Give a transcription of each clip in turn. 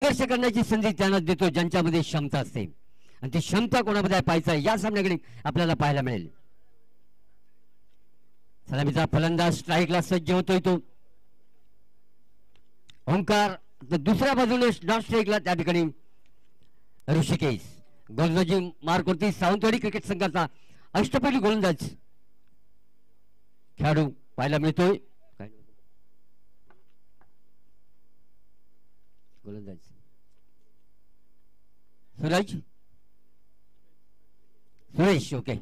संघर्ष करण्याची संधी त्यांना देतो ज्यांच्यामध्ये क्षमता असते आणि ती क्षमता कोणामध्ये पाहायचा या सामन्याकडे आपल्याला पाहायला मिळेल. सलामीचा फलंदाज स्ट्राईकला सज्ज होतोय तो ओंकार. दुसऱ्या बाजूने नॉन स्ट्राईकला त्या ठिकाणी ऋषिकेश. गोलंदाजी मार्कवरती सावंतवाडी क्रिकेट संघाचा अष्टपैलू गोलंदाज खेळाडू पाहायला मिळतोय. गोलंदाज सुरेश. ओके.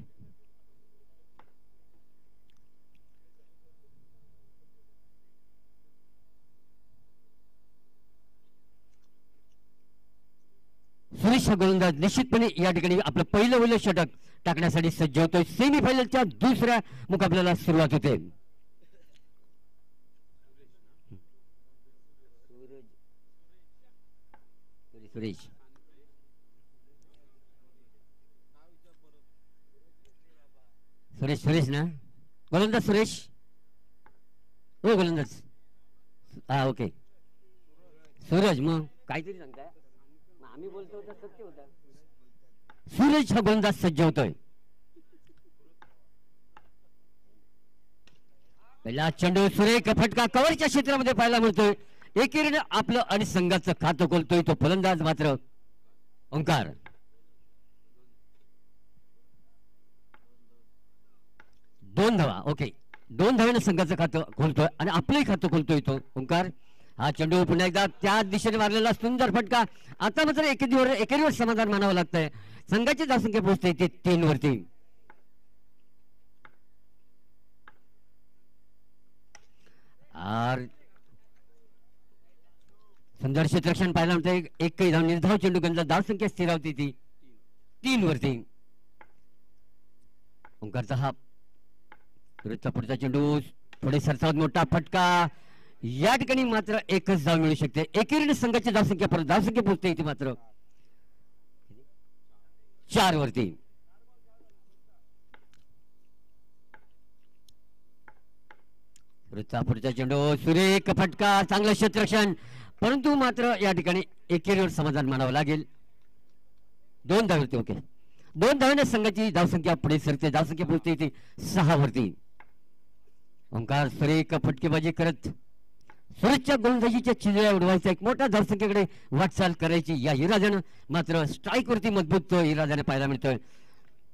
सुरेश हा गोलंदाज निश्चितपणे या ठिकाणी आपलं पहिलं षटक टाकण्यासाठी सज्ज होतोय. सेमी फायनलच्या दुसऱ्या मुकाबल्याला सुरुवात होते. सुरेश सुरेश सुरेश ना गोलंदाज सुरेश. हो गोलंदाज. हा ओके. सूरज मग काहीतरी सांगताय आम्ही बोलतो सत्य होता. सूरज हा गोलंदाज सज्ज होतोय. पहिला चेंडू सुरेख फटका कव्हरच्या क्षेत्रामध्ये पाहायला मिळतोय. एकीने आपलं आणि संघाचं खातं खोलतोय तो फलंदाज मात्र ओंकार. दोन धावा. ओके. 2 धावेने संघाचं खातं खोलतोय आणि आपलंही खातं खोलतोय तो ओंकार. हा चेंडू पुन्हा एकदा त्या दिशेने मारलेला सुंदर फटका. आता मात्र एकेरीवर समाधान मानावं लागतंय. संघाची धावसंख्या पोहोचते ते 3 वरती. सुंदर क्षेत्ररक्षण पाहायला मिळतंय. एकही धाव निर्धाव चेंडू गंजा धावसंख्या स्थिरावती ती 3 वरती. ओंकारचा हा पुढचा चेंडू थोडे सरसावत मोठा फटका. या ठिकाणी मात्र एकच धाव मिळू शकते. एकेरीने संघाची धावसंख्या पोहोचते इथे मात्र 4 वरती. पुढचा चेंडू सुरेख फटका. चांगलं क्षेत्ररक्षण परंतु मात्र या ठिकाणी एकेरीवर समाधान मानावं लागेल. 2 धावेवरती. ओके. 2 धावेने संघाची धावसंख्या पुढे सरते. धावसंख्या पोहोचते इथे 6 वरती. ओंकार सुरेख फटकेबाजी करत सुरेशच्या गोलंदाजीच्या चिंधड्या उडवायचा एक मोठ्या धावसंख्येकडे वाटचाल करायची या इराद्यानं मात्र स्ट्राईक वरती मजबूत इराद्याने पाहायला मिळतोय.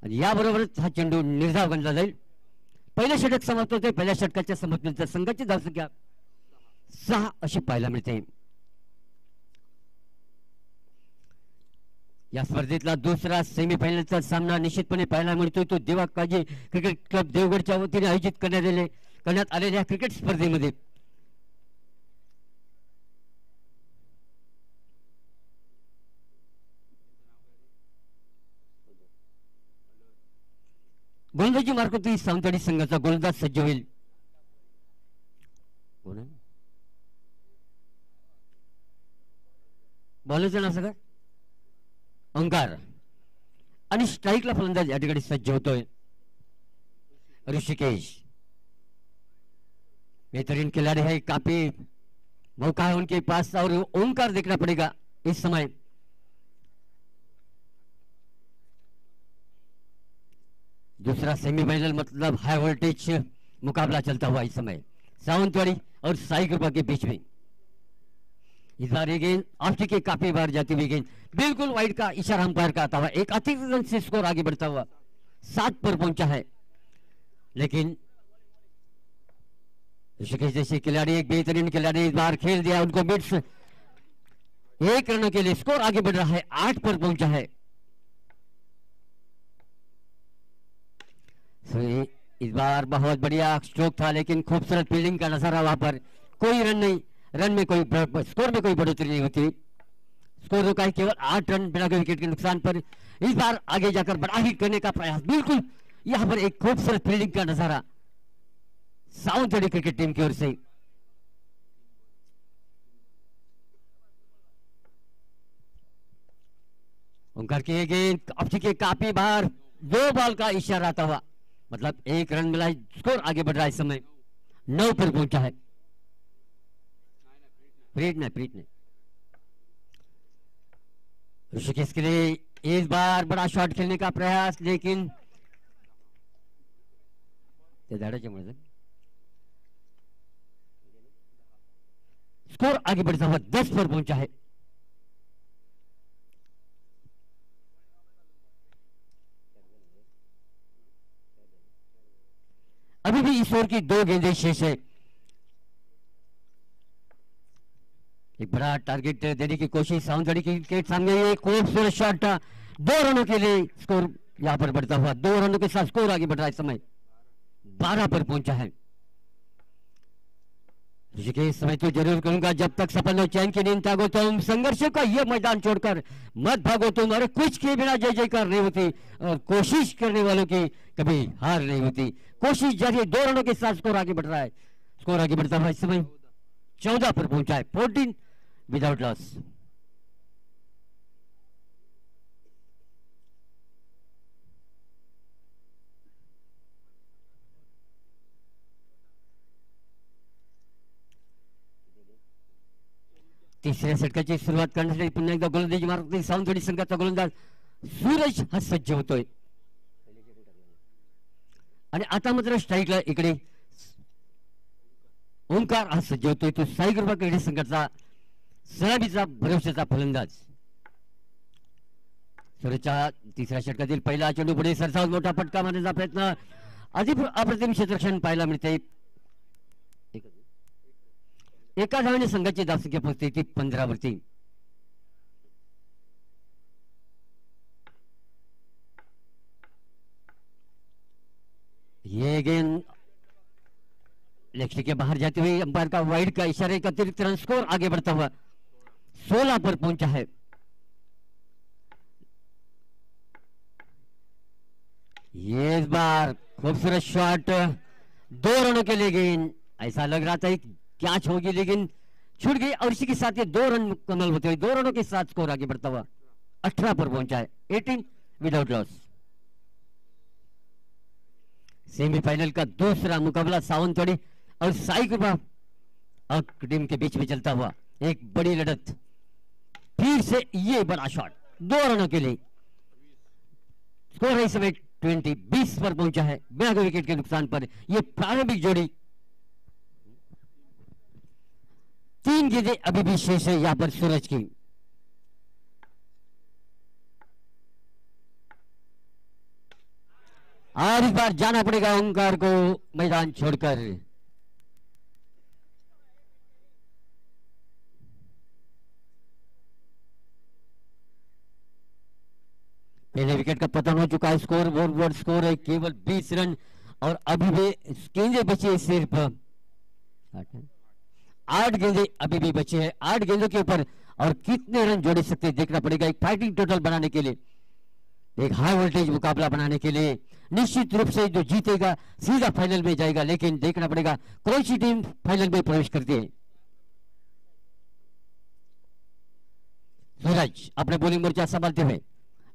आणि याबरोबरच हा चेंडू निर्धाव गणला जाईल. पहिलं षटक समाप्त होते. पहिल्या षटकाच्या समाप्तीनंतर संघाची धावसंख्या 6 अशी पाहायला मिळते. या स्पर्धेतला दुसरा सेमीफायनलचा सामना निश्चितपणे पाहायला मिळतोय तो देवा काजी क्रिकेट क्लब देवगडच्या वतीने आयोजित करण्यात आलेल्या क्रिकेट स्पर्धेमध्ये गोलंदाजी मार्कवरती सावंतवाडी संघाचा गोलंदाज सज्ज होईल. बॉलरचं नाव सगळं ओंकार आणि स्ट्राईकला फलंदाज या ठिकाणी सज्ज होतोय ऋषिकेश. बेहतरीन खिलाड़ी है. काफी मौका है उनके पास और ओंकार देखना पड़ेगा इस समय. दूसरा सेमीफाइनल मतलब हाई वोल्टेज मुकाबला चलता हुआ इस समय सावंतवाड़ी और साई कृपा के बीच में. इस बार ये गेंद ऑफ के काफी बार जाती हुई गेंद बिल्कुल वाइड का इशारा अंपायर का आता हुआ. एक अतिरिक्त रन से स्कोर आगे बढ़ता हुआ 7 पर पहुंचा है. लेकिन ऋषिकेश जैसे खिलाड़ी एक बेहतरीन खिलाड़ी इस बार खेल दिया उनको मिड्स 1 रनों के लिए स्कोर आगे बढ़ रहा है. 8 पर पहुंचा है. इस बार बहुत बढ़िया स्ट्रोक था लेकिन खूबसूरत फील्डिंग का नजारा. वहां पर कोई रन नहीं. रन में कोई स्कोर में कोई बढ़ोतरी नहीं होती. स्कोर रुका है केवल 8 रन बिना कोई विकेट के नुकसान पर. इस बार आगे जाकर बड़ा हिट करने का प्रयास. बिल्कुल यहां पर एक खूबसूरत फील्डिंग का नजारा सावंतवाड़ी क्रिकेट टीम की ओर से. ओंकार की गेंद अब के काफी बार 2 बॉल का इशारा आता हुआ मतलब 1 रन मिला. स्कोर आगे बढ़ रहा है इस समय 9 पर पहुंचा है. प्रीत ने ऋषिकेश के लिए इस बार बड़ा शॉट खेलने का प्रयास, लेकिन स्कोर आगे बढ़ता हुआ 10 पर पहुंचा है। अभी भी इस ओवर की 2 गेंदें शेष है। एक बड़ा टारगेट देने की कोशिश साउंडरी के सामने, एक खूबसूरत शॉट 2 रनों के लिए स्कोर यहां पर बढ़ता हुआ 2 रनों के साथ स्कोर आगे बढ़ रहा है। इस समय 12 पर पहुंचा है। ऋषिकेश समय तो जरूर करूंगा, जब तक सफल हो चैन की नींद त्यागो तुम, संघर्षों का यह मैदान छोड़कर मत भागो तुम। अरे कुछ के बिना जय जयकार नहीं होती, और कोशिश करने वालों की कभी हार नहीं होती। कोशिश जारी, 2 रनों के साथ स्कोर आगे बढ़ रहा है। स्कोर आगे बढ़ता हुआ इस समय 14 पर पहुंचा है। 14 विदाउट लॉस। तिसऱ्या षटकाची सुरुवात करण्यासाठी पुन्हा एकदा गोलंदाजी मारत सावंतवाडी संघाचा गोलंदाज सूरज हा सज्ज होतोय, आणि आता मात्र स्ट्राईकला इकडे ओंकार हा सज्ज होतोय. तो साई कृपा क्रीडा संघाचा सलामीचा भरवशाचा फलंदाज. सूरजच्या तिसऱ्या षटकातील पहिला चेंडू पुढे सरसावत मोठा फटका मारण्याचा प्रयत्न, अप्रतिम क्षेत्ररक्षण पाहायला मिळते. एका धावेने संघाची धावसंख्या पोहोचते ती 15 वरती. ये गेंद लेग के बाहर जाते हुए अंपायर का वाइड का इशारे का अतिरिक्त रन, स्कोर आगे बढ़ता हुआ 16 पर पहुंचा है. ये इस बार खूबसूरत शॉट 2 रनों के लिए गेंद. ऐसा लग रहा था कैच होगी लेकिन छूट गई, और इसी के साथ ये 2 रन मुकम्मल होते हुए 2 रनों के साथ स्कोर आगे बढ़ता हुआ 18 पर पहुंचा है. 18 विदाउट लॉस. सेमीफाइनल का दूसरा मुकाबला सावंतवाड़ी और साई कृपा टीम के बीच में चलता हुआ एक बड़ी लड़त. फिर से ये बड़ा शॉट 2 रनों के लिए. स्कोर है इस समय 20 पर पहुंचा है बिना विकेट के नुकसान पर. यह प्रारंभिक जोड़ी 3 गेंदें अभी भी शेष है यहां पर सूरज की. और इस बार जाना पड़ेगा ओंकार को मैदान छोड़कर. पहले विकेट का पतन हो चुका है. स्कोर बोर्ड स्कोर है केवल 20 रन, और अभी भी गेंदें बची है सिर्फ 8 गेंदें अभी भी बचे हैं. 8 गेंदों के ऊपर और कितने रन जोड़े सकते देखना पड़ेगा. एक फाइटिंग टोटल बनाने के लिए, एक हाई वोल्टेज मुकाबला बनाने के लिए निश्चित रूप से जो जीतेगा सीधा फाइनल में जाएगा. लेकिन देखना पड़ेगा कौन सी टीम फाइनल में प्रवेश करती है. सूरज अपने बॉलिंग मोर्चा संभालते हुए,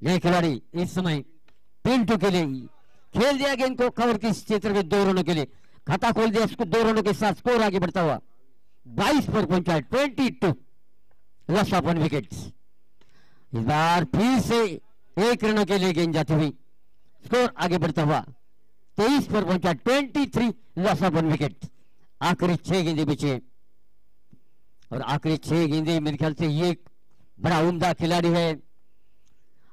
यह खिलाड़ी इस समय पिंटू के लिए खेल दिया गेंद को कवर के क्षेत्र में 2 रनों के लिए खाता खोल दिया. उसको 2 रनों के साथ स्कोर आगे बढ़ता हुआ 22 पर पहुंचा है. 22 लॉस ऑफ 1 विकेट. इस बार फिर से 1 रनों के लिए गेंद जाती हुई स्कोर आगे बढ़ता हुआ 23 पर पहुंचा. 23 लॉस ऑफ 1 विकेट. आखिरी 6 गेंदें बचे, और आखिरी 6 गेंदें मेरे ख्याल से ये बड़ा उम्दा खिलाड़ी है,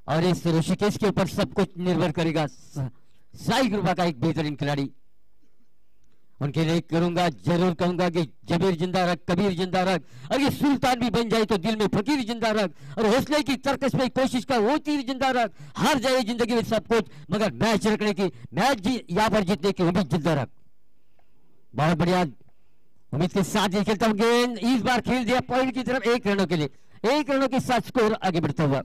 और इस ऋषिकेश के ऊपर सब कुछ निर्भर करेगा. साई कृपा का एक बेहतरीन खिलाड़ी, उनके लिए करूंगा जरूर कहूंगा कि जबीर जिंदा रख, कबीर जिंदा रख, और ये सुल्तान भी बन जाए तो दिल में फकीर जिंदा रख, और हौसले की तरकश में कोशिश कर वो तीर जिंदा रख. हार जाए जिंदगी में सब कुछ, मगर मैच रखने की, मैच यहाँ पर जीतने की उम्मीद जिंदा रख. बहुत बढ़िया उम्मीद के साथ ये खेलता हूं. गेंद इस बार खेल दिया पॉइंट की तरफ 1 रनों के लिए. 1 रनों के साथ स्कोर आगे बढ़ता हुआ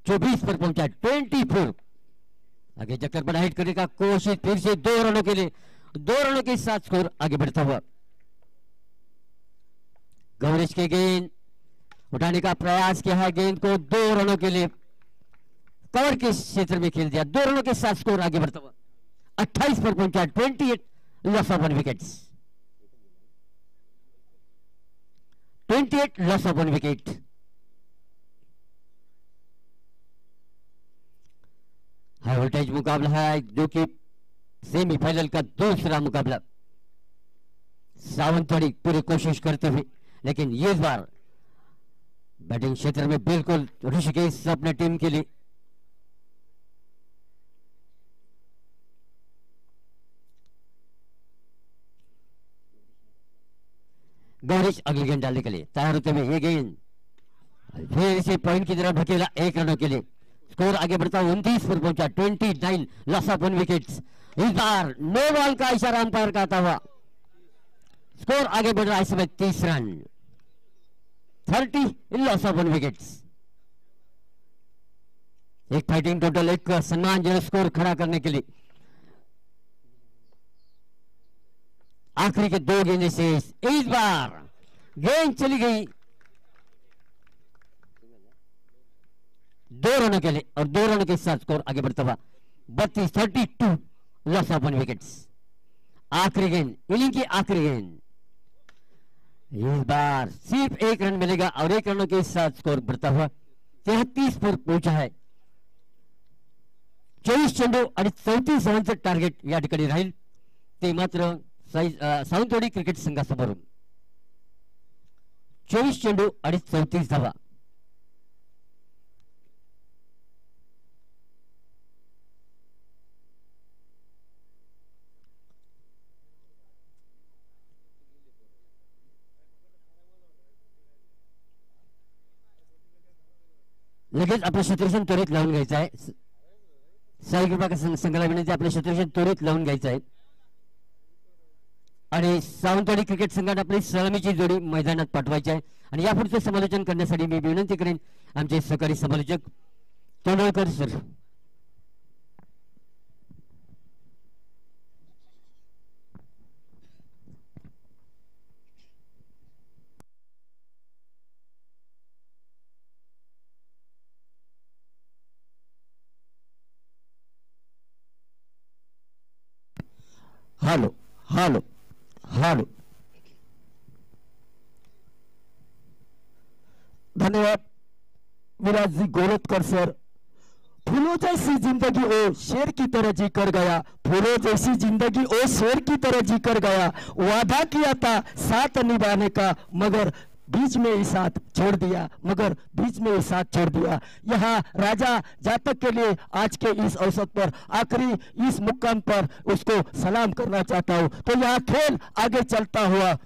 24 पर पहुंचा. 24 आगे चक्कर बड़ा हिट करने का कोशिश, फिर से 2 रनों के लिए 2 रनों के साथ स्कोर आगे बढ़ता हुआ. गौरीश के गेंद उठाने का प्रयास किया है, गेंद को 2 रनों के लिए कवर के क्षेत्र में खेल दिया. 2 रनों के साथ स्कोर आगे बढ़ता हुआ 28 पर पहुंचा. 28 loss of 1 wicket. 28 loss of 1 wicket. Voltage मुकाबला है जो कि सेमीफाइनल का दूसरा मुकाबला। सावंतवाड़ी पूरी कोशिश करते हुए, लेकिन ये इस बार बैटिंग क्षेत्र में बिल्कुल ऋषिकेश अपने टीम के लिए। गौरीश अगली गेंद डालने के लिए तैयार होते हुए ये गेंद फिर इसे पॉइंट की तरफ ढकेला 1 रनों के लिए। स्कोर आगे बढ़ता 29 पर पहुंचा, 29 लॉस ऑफ 1 विकेट्स। इस बार नो बॉल का इशारा अंपायर का आता हुआ स्कोर आगे बढ़ रहा है इस समय 30 run, 30 in loss of 1 wickets. एक फाइटिंग टोटल, एक सम्मानजनक स्कोर खड़ा करने के लिए आखिरी के 2 गेंदें से इस बार गेंद चली गई 2 रनों के लिए और 2 रनों के साथ स्कोर आगे बढ़ता हुआ 32 लॉस ऑफ 1 विकेट्स। आखिरी गेंद, इनिंग की आखिरी गेंद, इस बार सिर्फ 1 रन मिलेगा और 1 रनों के साथ स्कोर बढ़ता हुआ 33 पर पहुंचा है। 24 चेंडू आणि 34 रनचं टार्गेट या ठिकाणी राहील, ते मात्र सावंतवाडी क्रिकेट संघासमोरून 24 चेंडू आणि 34 धावा। लगेच आपलं क्षेत्ररक्षण त्वरित लावून घ्यायचं आहे। साई कृपा संघाला विनंती, आपलं क्षेत्ररक्षण त्वरित लावून घ्यायचं आहे आणि सावंतवाडी क्रिकेट संघाने आपली सलामीची जोडी मैदानात पाठवायची आहे। आणि यापुढचे समालोचन करण्यासाठी मी विनंती करेन आमचे सहकारी समालोचक Tondwalkar sir. Hello hello hello, धन्यवाद विराज जी गोलतकर सर। फूलों जैसी जिंदगी ओ शेर की तरह जी कर गया, फूलों जैसी जिंदगी ओ शेर की तरह जी कर गया, वादा किया था साथ निभाने का मगर बीच में ही साथ छोड़ दिया, मगर बीच में ही साथ छोड़ दिया। यहाँ राजा जातक के लिए आज के इस अवसर पर आखिरी इस मुकाम पर उसको सलाम करना चाहता हूँ। तो यहाँ खेल आगे चलता हुआ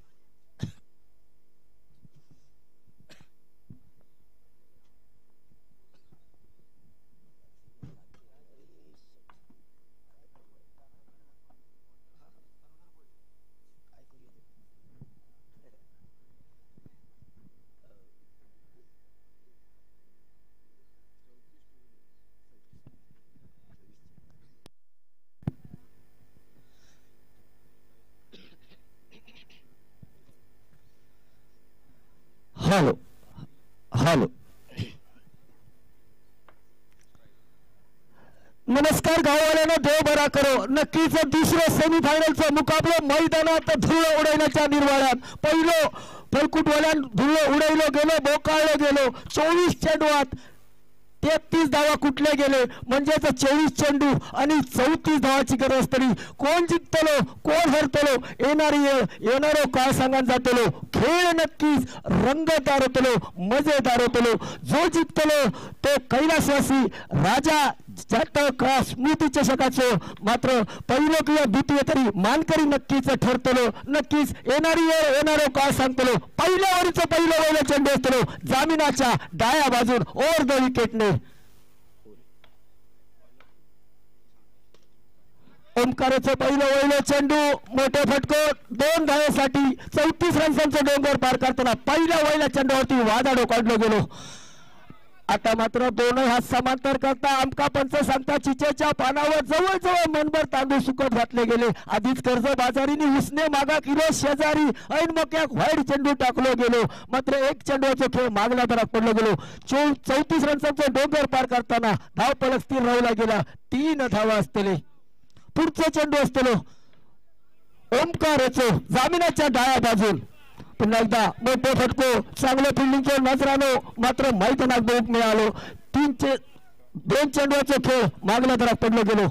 हालो हालो, नमस्कार गाववाल्यांनो, देव बरा करो। नक्कीच दुसरं सेमीफायनलचा मुकाबला मैदानात धुळं उडवण्याच्या निर्वाळात पहिलो फलकुटवाल्यान धुळं उडवलं गेलो, बोकाळलं गेलो। 24 चेंडूत 33 धावा कुठले गेले, म्हणजेच 24 चेंडू आणि 34 धावाची गरज असतली। कोण जिंकतलो कोण हरतलो येणारो काळ सांगून जातलो। खेळ नक्कीच रंगतदार होतलो, मजेदार होतलो। जो जिंकतलो तो कैलासवासी राजा जातक स्मृती चषकाचो मात्र पहिलो किंवा द्वितीय तरी मानकरी नक्कीच ठरतलो। नक्कीच येणारो काळ सांगतलो। पहिल्या ओव्हरचं पहिलं वैल चेंडू असतलो जामिनाच्या डाव्या बाजून ओव्हर द विकेटने ओमकाराचं पहिलं वैल चेंडू मोठे फटको 2 धावेसाठी 34 रन्सांचं डोंगर पार करताना पहिल्या वैल्या चेंडूवरती वादाडो काढलो गेलो। आता मात्र दोनही हात समांतर करता आमका पंच सांगता चिचेच्या पानावर जवळजवळ मनभर तांदूळ सुकत घातले गेले। आधीच कर्ज बाजारीने उसने मागा किलो शेजारी ऐन मोक्याक व्हाईट चेंडू टाकलो गेलो, मात्र एक चेंडूचा खेळ मागला दरात पडलो गेलो। 34 रन्सांचा डोंगर पार करताना धाव पलक स्थिर राहूला गेला। 3 धावा असतले। पुढचा चेंडू असतलो ओमकारचो जामिनाच्या डाव्या बाजून पुन्हा एकदा मोठे फटको चांगलं फिल्डिंगच्या नजरानो मात्र मैदानात दोन मिळालो। 3 दोन चेंडूचा खेळ मागल्या दरात पडलो गेलो.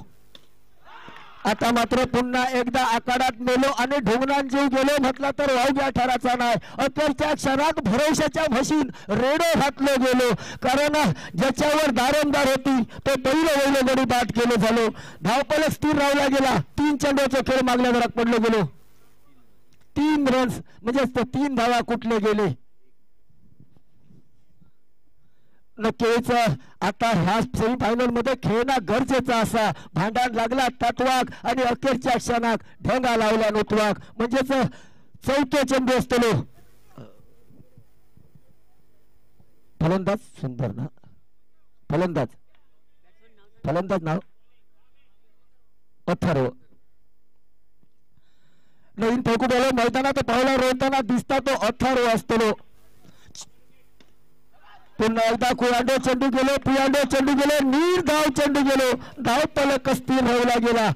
आता मात्र पुन्हा एकदा आकारात मेलो आणि ढोंगणात जीव गेलो म्हटलं तर वावग्या ठराचा नाही. अखेरच्या क्षणात भरोशाच्या म्हशीन रेडो घातलो गेलो, कारण ज्याच्यावर दारोमदार होती तो पहिलं वैलो गडी बाद केलं झालो. धावपलक स्थिर राहिला गेला. 3 चेंडूचा खेळ मागल्या दरात पडलो गेलो. 3 रन्स म्हणजे 3 धावा कुठले गेले. नक्कीच आता ह्या सेमीफायनल मध्ये खेळणं गरजेचं असा. भांडण लागला तत्वाक आणि अखेरच्या क्षणात ढेंगा लावला नोतवाक, म्हणजेच चौथे चेंडू असतो. फलंदाज सुंदर ना, फलंदाज नाव अथर्व. नवीन फेकून मैदानात पावला रोवताना दिसता तो अथर्व असतो. पुन्हा एकदा कुयांडो चेंडू गेलो, निर्धाव चेंडू गेलो. धाव पलक स्थिर राहिला गेला.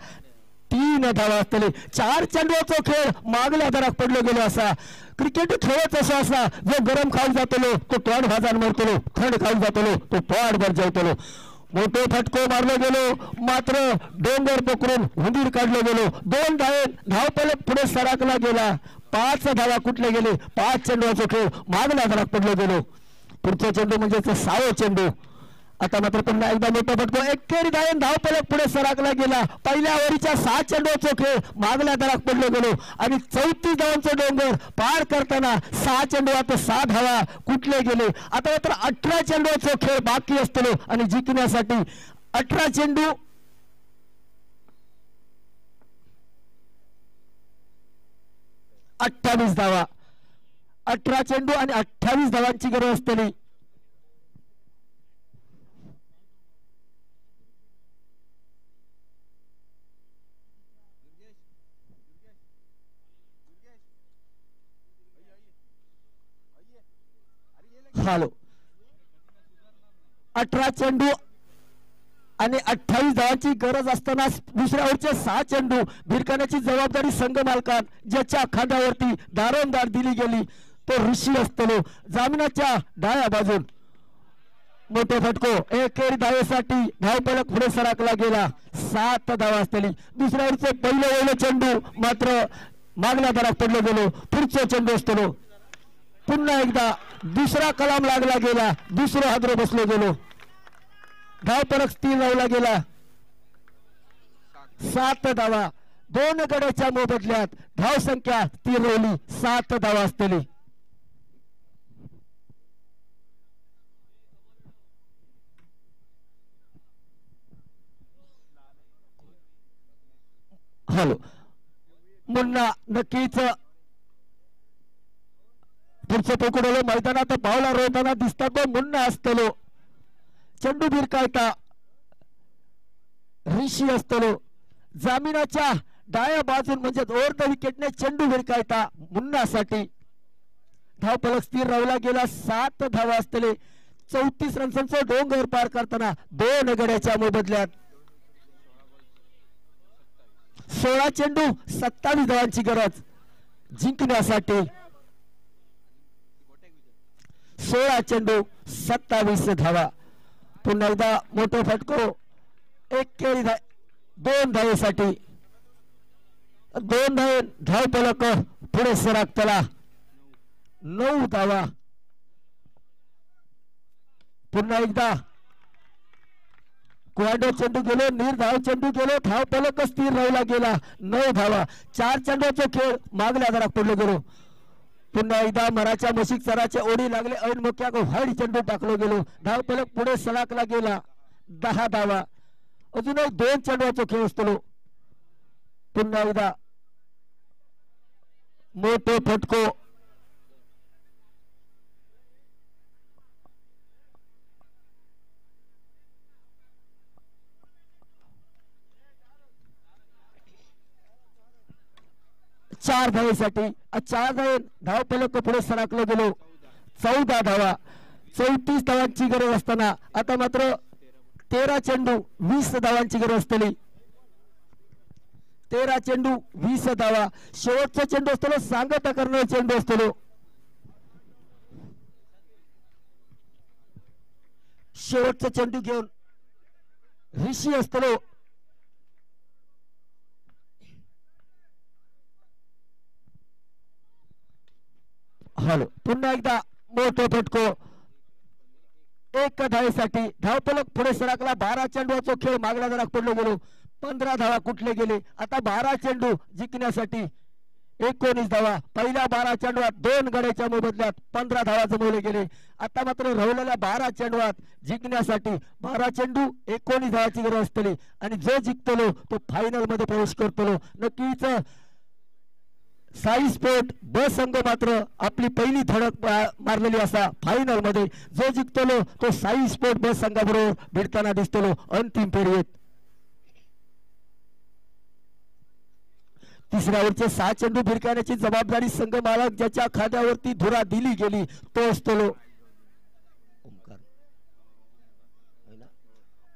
3 धावा असतले. 4 चेंडूचा खेळ मागल्या दरात पडलो गेलो असा. क्रिकेट खेळच असा असा, जो गरम खाऊ जातलो तो तोंड भाजान मरतलो, थंड खाऊ जातलो तो पोट भर जेवतलो. मोठे फटको मारलो गेलो, मात्र डोंगर पकडून हुंदीर काढलो गेलो. 2 धाव पलक पुढे सरकला गेला. 5 धावा कुठले गेले. 5 चेंडूचा खेळ मागल्या दरात पडलो गेलो. पुढचा चेंडू म्हणजे 6वा चेंडू. आता मात्र पुन्हा एकदा मोठा फटको, एकेरी धाव पलक पुढे सरकला गेला. पहिल्या ओव्हरीच्या 6 चेंडूचा खेळ मागल्या दरात पडलो गेलो आणि 34 धावांचा डोंगर पार करताना 6 चेंडूत 6 धावा कुठले गेले. आता मात्र 18 चेंडूचा खेळ बाकी असतो आणि जिंकण्यासाठी 18 चेंडू 28 धावा. 18 चेंडू आणि 28 धावांची गरज असते. हॅलो, 18 चेंडू आणि 28 धावांची गरज असताना दुसऱ्या ओव्हरचे 6 चेंडू भिरकाण्याची जबाबदारी संघ मालकान ज्याच्या खांद्यावरती दारोमदार दिली गेली तो ऋषी असतो. जामिनाच्या डाव्या बाजून मोठे फटको, एकेरी धावेसाठी धावपलक पुढे सरकला गेला. 7 धावा असतली. दुसऱ्या ओव्हरचे पहिलं चेंडू मात्र मागल्या दरात पडलो गेलो. पुढचा चेंडू असतो. पुन्हा एकदा दुसरा कलाम लागला गेला. दुसरं हादरो बसलो गेलो. धावपलक स्थिर राहिला गेला. 7 धावा. 2 गड्याच्या मोबदल्यात धाव संख्या स्थिर राहिली. 7 धावा असतली. हॅलो, मुन्ना नक्कीच पुढचं पकडलो. मैदानात पावला रोवताना दिसतात तो मुन्ना असतलो. चेंडू भिरकायता ऋषी असतलो. जामिनाच्या डाव्या बाजून म्हणजे ओव्हर द विकेटने चेंडू भिरकायता मुन्नासाठी. धावपलक स्थिर राहिला गेला. 7 धावा असतले. 34 रन्सांचा डोंगर पार करताना 2 गड्याच्या मोबदल्यात 16 चेंडू 27 धावांची गरज जिंकण्यासाठी. 16 चेंडू 27 धावा. पुन्हा एकदा मोठा फटको, एकेरी 2 धावेसाठी. 2 धावे. धावपलक पुढे सरकतला. 9 धावा. पुन्हा एकदा कुआडो चेंडू गेलो, निर्धाव चेंडू गेलो. धावपलक स्थिर राहिला गेला. 9 धावा. 4 चेंडूचा खेळ मागल्या दरात पडलो गेलो. पुन्हा एकदा मराच्या मशिक सराचे ओढी लागले. ऐन मोक्या व्हाईट चेंडू टाकलो गेलो. धावपलक पुढे सरकला गेला. 10 धावा. अजूनही 2 चेंडूचा खेळ असतो. पुन्हा एकदा मोठे फटको, चार धावेसाठी. 4 धावे. धावपलक पुढे सरकलो गेलो. 14 धावा. 34 धावांची गरज असताना आता मात्र 13 चेंडू 20 धावांची गरज असतली. 13 चेंडू 20 धावा. शेवटचा चेंडू असतो सांगता करणारा चेंडू असतो. शेवटचा चेंडू घेऊन ऋषी असतलो हॅलो पुन्हा एकदा मोठा फटको एक धावेसाठी धावफलक पुढे सरकला 12 चेंडूचा खेळ मागला जरा पडलो गेलो 15 धावा कुठले गेले आता 12 चेंडू जिंकण्यासाठी 19 धावा पहिल्या 12 चेंडूत 2 गड्याच्या मोबदल्यात 15 धावा जमवले गेले आता मात्र राहिलेल्या 12 चेंडूत जिंकण्यासाठी 12 चेंडू 19 धावाची गरज असतली आणि जो जिंकतलो तो फायनल मध्ये प्रवेश करतलो नक्कीच साई स्पोर्ट ब संघ मात्र आपली पहिली धडक मारलेली असा फायनल मध्ये जो जिंकतलो तो साई स्पोर्ट ब संघाबरोबर भिडताना दिसतलो अंतिम फेरीत तिसऱ्या ओव्हरचे 6 चेंडू भिरकावण्याची जबाबदारी संघ मालक ज्याच्या खांद्यावरती धुरा दिली गेली तो असतो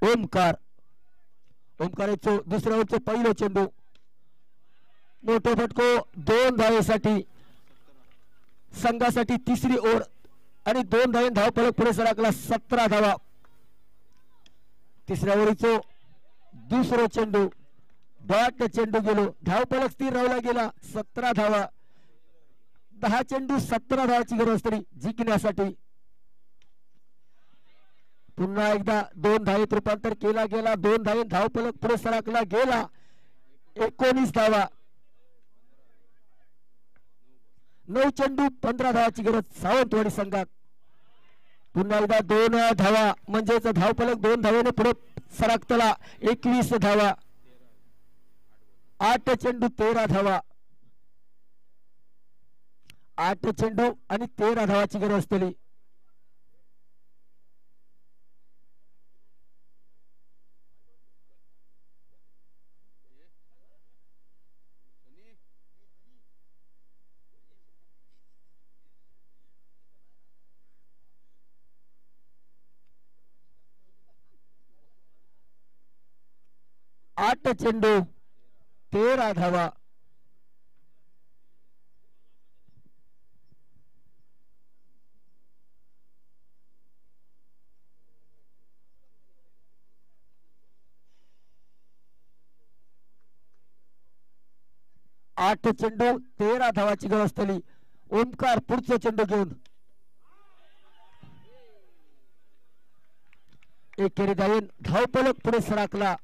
ओमकार ओमकाराचं दुसऱ्या ओव्हरचे पहिलं चेंडू मोठा फटको 2 धावेसाठी संघासाठी तिसरी ओव्हर आणि 2 धावे धाव फलक पुढे सरकला 17 धावा तिसऱ्या ओव्हरीचं दुसरं चेंडू बॅट चेंडू गेलो धाव फलक स्थिर राहिला गेला 17 धावा 10 चेंडू 17 धावाची गरज असते जिंकण्यासाठी पुन्हा एकदा 2 धावेत रूपांतर केला गेला 2 धावे धाव फलक पुढे सरकला गेला 19 धावा 9 चेंडू 15 धावाची गरज सावंतवाडी संघात पुन्हा एकदा 2 धावा म्हणजेच धाव फलक 2 धावेने पुढे सरकतला 21 धावा 8 चेंडू 13 धावा 8 चेंडू आणि 13 धावाची गरज असतली आठ चेंडू 13 धावा आठ चेंडू 13 धावाची गरज असतली ओमकार पुढचा चेंडू घेऊन एकेरी धावेन धाव फलक पुढे सरकला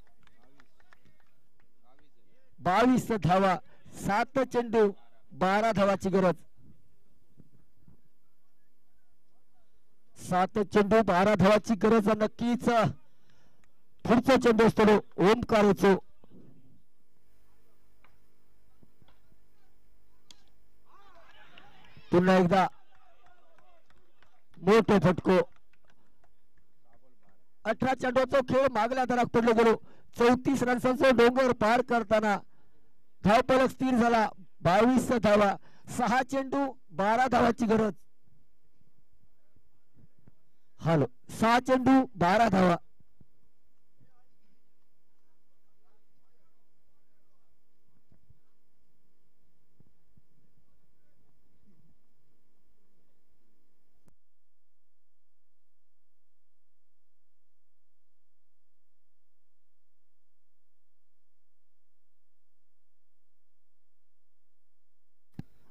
22 धावा 7 चेंडू 12 धावाची गरज 7 चेंडू 12 धावाची गरज नक्कीच पुढचा चेंडू असतो ओमकाराचो पुन्हा एकदा मोठा फटको 18 चेंडूचा खेळ मागल्या दरात पडलो गेलो 34 रन्सांचा डोंगर पार करताना धाव फलक स्थिर झाला 22 धावा 6 चेंडू 12 धावाची गरज हॅलो 6 चेंडू 12 धावा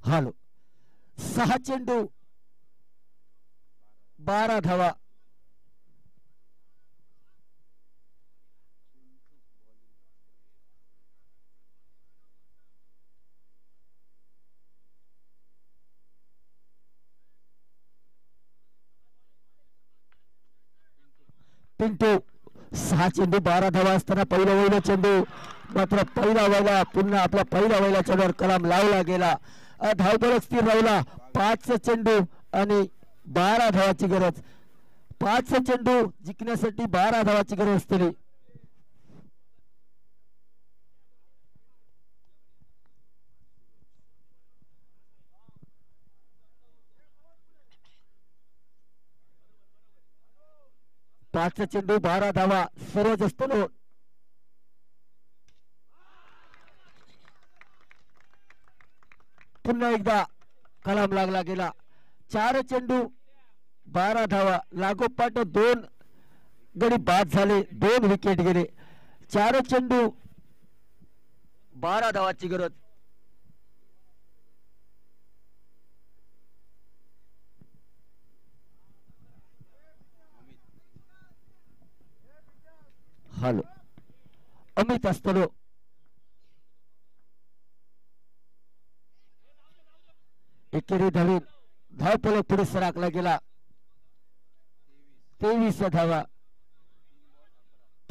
हॅलो 6 चेंडू 12 धावा पिंटू 6 चेंडू 12 धावा असताना पहिला वैला चेंडू मात्र पहिला वैला पुन्हा आपला पहिला वैला चेंडूवर कलाम लावला गेला धाव फलक स्थिर राहिला 5 चेंडू आणि 12 धावाची गरज 5 चेंडू जिंकण्यासाठी 12 धावाची गरज असते 5 चेंडू 12 धावा सर्वच असतो पुन्हा एकदा कलाम लागला गेला 4 चेंडू 12 धावा लागोपाठ 2 गडी बाद झाले 2 विकेट गेले 4 चेंडू 12 धावाची गरज हॅलो अमित असतलो एकेरी धावून धावफलक पुढे सरकला गेला 23 धावा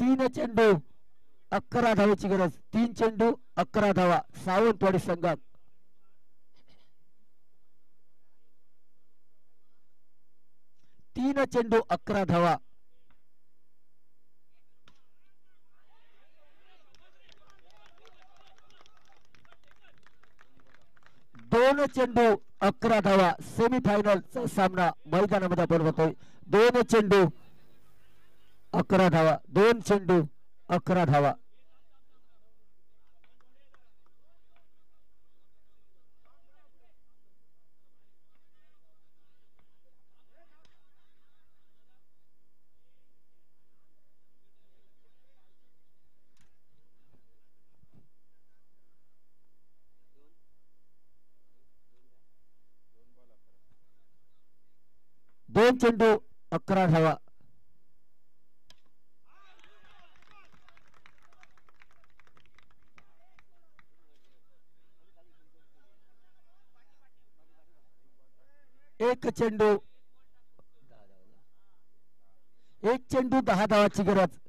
3 चेंडू 11 धावाची गरज 3 चेंडू 11 धावा सावंतवाडी संघात 3 चेंडू 11 धावा दोन चेंडू 11 धावा सेमीफायनलचा सामना मैदानामध्ये आपण बघतोय 2 चेंडू 11 धावा 2 चेंडू 11 धावा दोन चेंडू 11 धावा एक चेंडू 10 धावाची गरज